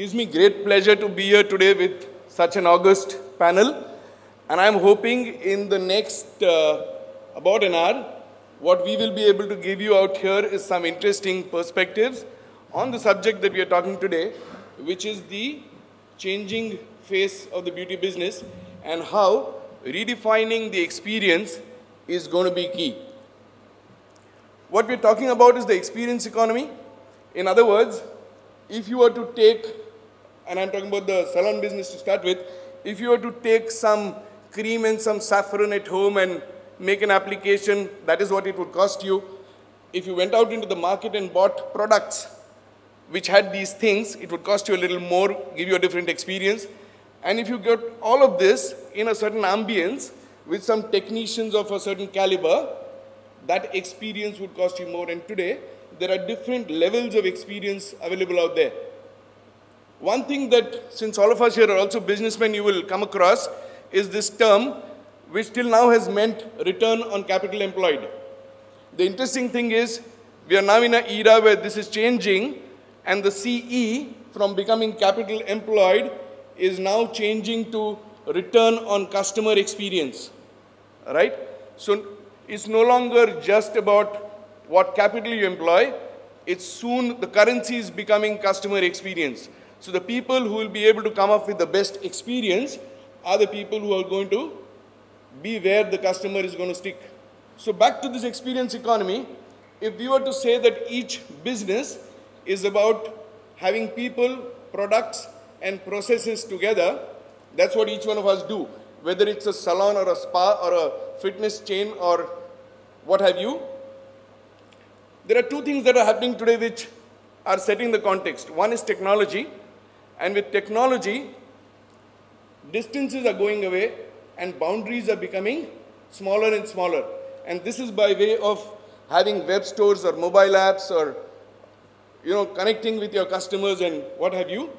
gives me great pleasure to be here today with such an august panel. And I'm hoping in the next about an hour, what we will be able to give you out here is some interesting perspectives on the subject that we are talking today, which is the changing face of the beauty business and how redefining the experience is going to be key. What we're talking about is the experience economy. In other words, if you were to take, and I'm talking about the salon business to start with, if you were to take some cream and some saffron at home and make an application, that is what it would cost you. If you went out into the market and bought products which had these things, it would cost you a little more, give you a different experience. And if you got all of this in a certain ambience with some technicians of a certain caliber, that experience would cost you more. And today, there are different levels of experience available out there. One thing that, since all of us here are also businessmen, you will come across is this term, which till now has meant return on capital employed. The interesting thing is, we are now in an era where this is changing, and the CE from becoming capital employed is now changing to return on customer experience, right? So it's no longer just about what capital you employ, it's soon the currency is becoming customer experience. So the people who will be able to come up with the best experience are the people who are going to be where the customer is going to stick. So back to this experience economy, if we were to say that each business is about having people, products, and processes together, that's what each one of us do. Whether it's a salon or a spa or a fitness chain or what have you. There are two things that are happening today which are setting the context. One is technology, and with technology, distances are going away and boundaries are becoming smaller and smaller. And this is by way of having web stores or mobile apps or connecting with your customers and what have you.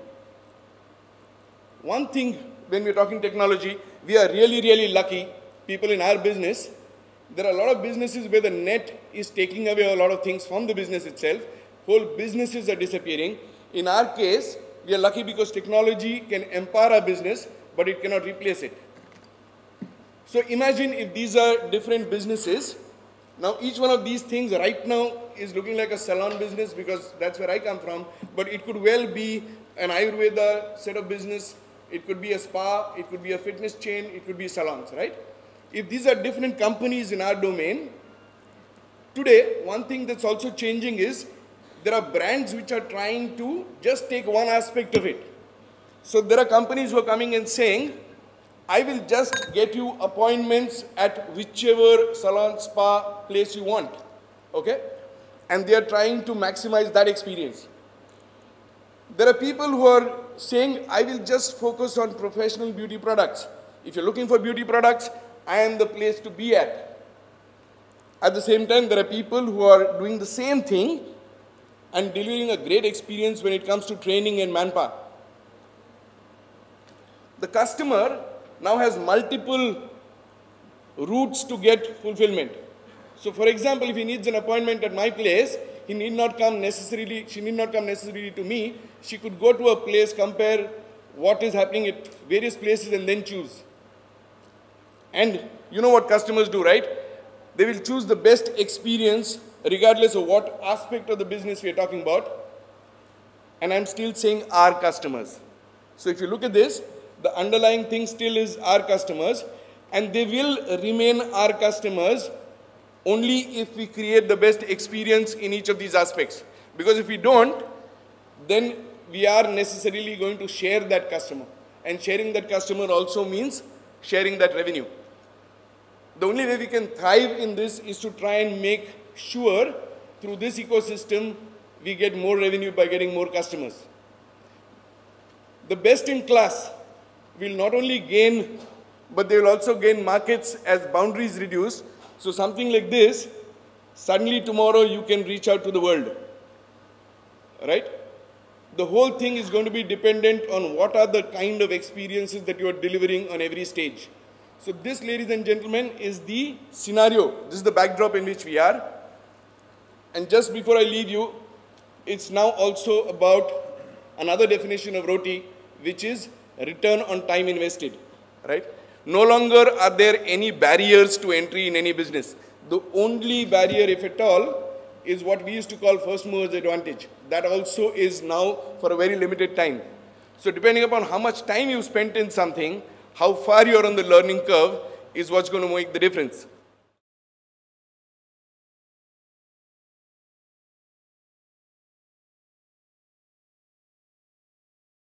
One thing, when we're talking technology, we are really, really lucky, people in our business. There are a lot of businesses where the net is taking away a lot of things from the business itself. Whole businesses are disappearing. In our case, we are lucky because technology can empower our business, but it cannot replace it. So imagine if these are different businesses. Now each one of these things right now is looking like a salon business because that's where I come from, but it could well be an Ayurveda set of business, it could be a spa, it could be a fitness chain, it could be salons, right? If these are different companies in our domain, today one thing that's also changing is there are brands which are trying to just take one aspect of it. So there are companies who are coming and saying, I will just get you appointments at whichever salon, spa place you want, okay? And they are trying to maximize that experience. There are people who are saying, I will just focus on professional beauty products. If you're looking for beauty products, I am the place to be at. At the same time, there are people who are doing the same thing and delivering a great experience when it comes to training and manpower. The customer now has multiple routes to get fulfillment. So for example, if he needs an appointment at my place, she need not come necessarily to me. She could go to a place, compare what is happening at various places and then choose. And you know what customers do, right? They will choose the best experience regardless of what aspect of the business we are talking about. And I'm still saying our customers. So if you look at this, the underlying thing still is our customers, and they will remain our customers only if we create the best experience in each of these aspects. Because if we don't, then we are necessarily going to share that customer. And sharing that customer also means sharing that revenue. The only way we can thrive in this is to try and make sure through this ecosystem we get more revenue by getting more customers. The best in class will not only gain, but they will also gain markets as boundaries reduce. So something like this, suddenly tomorrow you can reach out to the world, right? The whole thing is going to be dependent on what are the kind of experiences that you are delivering on every stage. So this, ladies and gentlemen, is the scenario. This is the backdrop in which we are. And just before I leave you, it's now also about another definition of roti, which is return on time invested, right? No longer are there any barriers to entry in any business. The only barrier, if at all, is what we used to call first mover's advantage. That also is now for a very limited time. So depending upon how much time you spent in something, how far you're on the learning curve is what's going to make the difference.